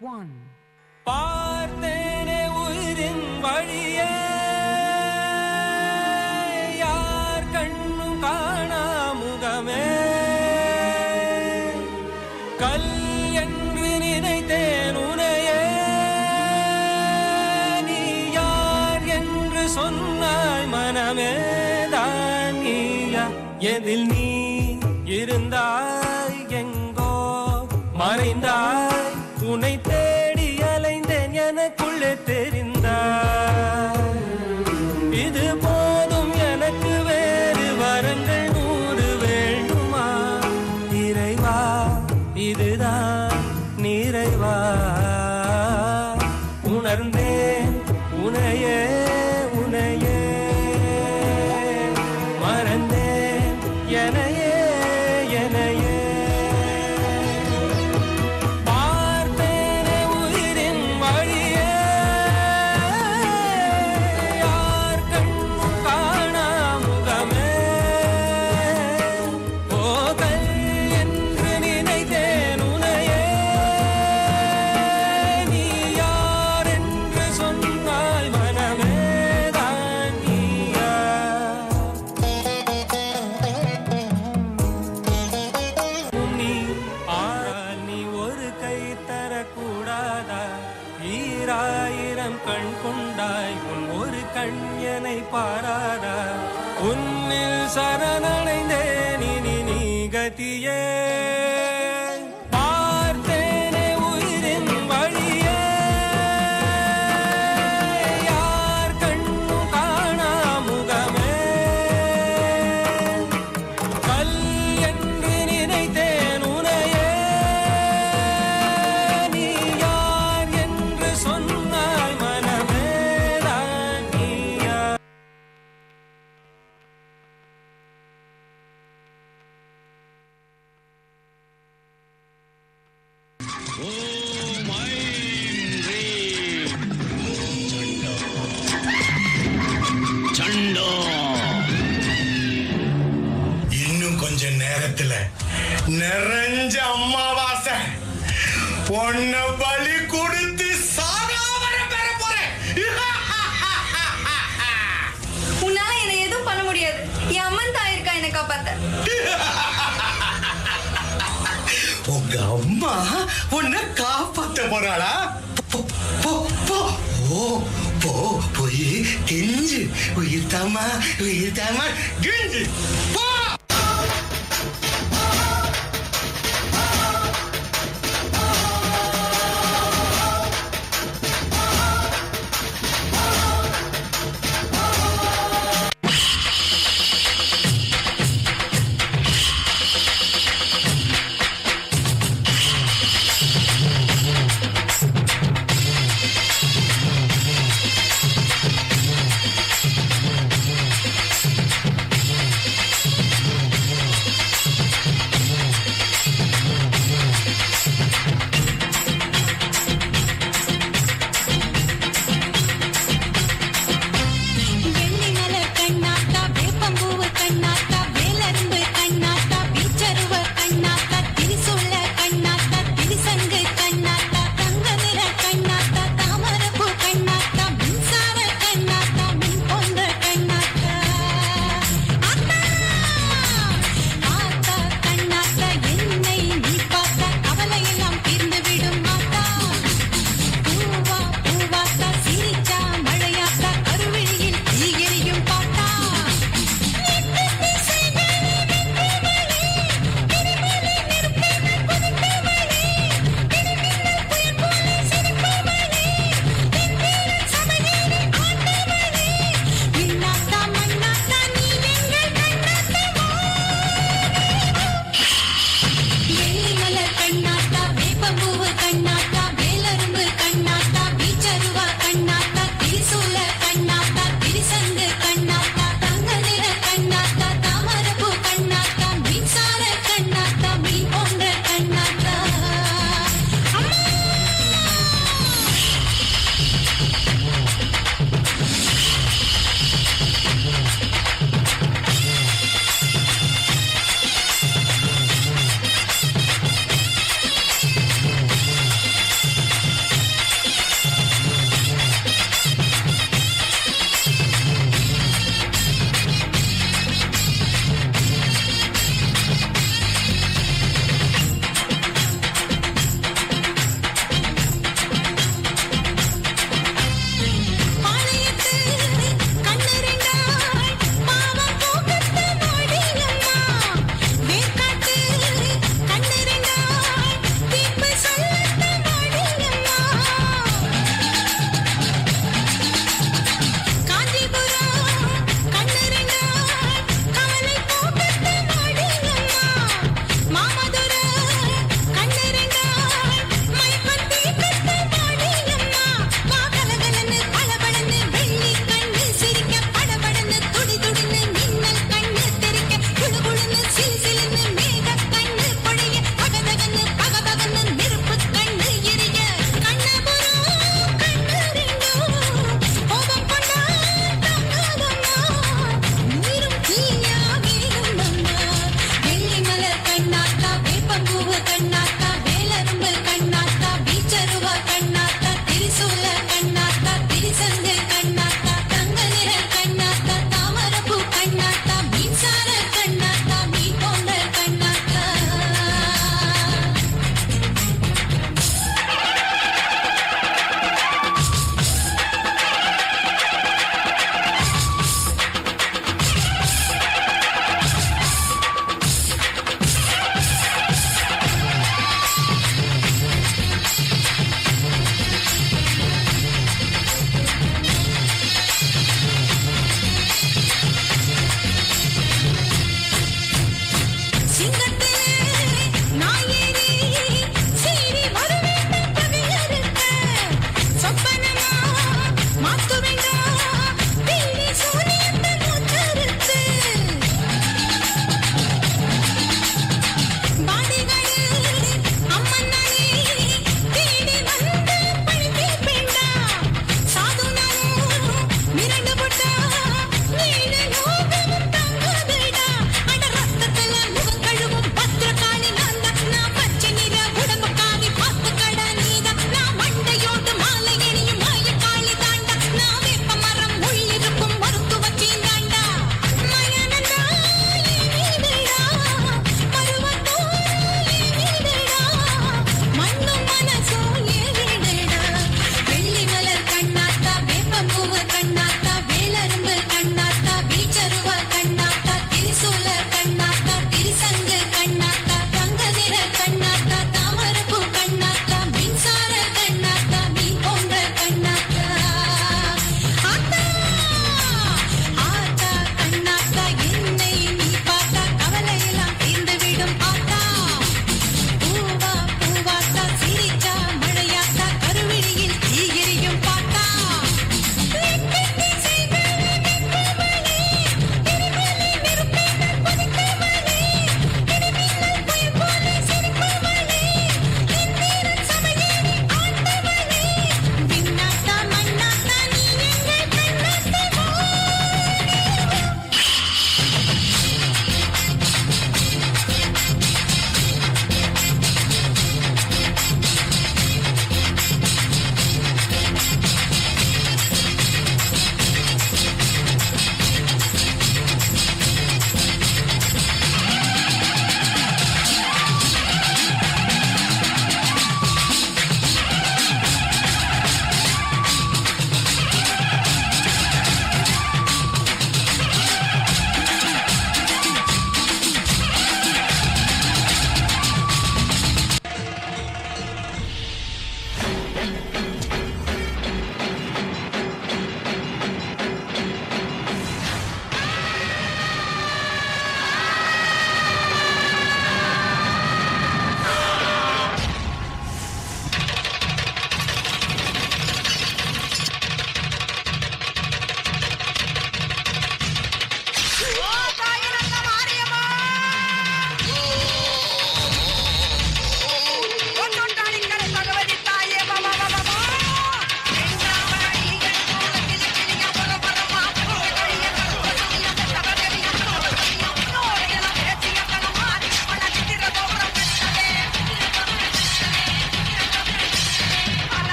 1 பார்த்தேனே உயிரின் வழியே யார் கண்ணும் காணா முகமே கல் என்று நினைத்தேன் உனையே நீ யார் என்று சொன்னாய் மனமே தான் நீயா எதில் நீ இருந்தாய் எங்கோ மறைந்தாய் உன்னை தேடி அலைந்தேன் எனக்குள்ளே தெரிந்தாய் இது போதும் எனக்கு வேறு வரங்கள் 100 வேண்டுமா இறைவா இதுதான் நிறைவா உணர்ந்தேன் உனையே உனையே மறந்தேன் எனையே எனையே ஈராயிரம் கண் கொண்டாய் உன் ஒரு கண் என்னை பாராதா உன்னில் சரணடைந்தேன் இனி நீ கதியே பார்த்தேனே உயிரின் வழியே யார் கண்ணும் காணா முகமே கல் என்று நினைத்தேன் உனையே நீ யார் என்று சொன்னாய் மனமே தான் நீயா இன்னும் கொஞ்ச நேரத்துல நிறைஞ்ச அம்மாவாசை உன்னை பலி கொடுத்து சாகாவரம் பெற போறேன். உன்னால என்னை எதுவும் பண்ண முடியாது. என் அம்மன் தான் இருக்கா என்னை காப்பாத்த. உங்க அம்மா உன்னை காப்பாத்த போறாளா? போய் கெஞ்சு உயிர் தாமா கெஞ்சு போ.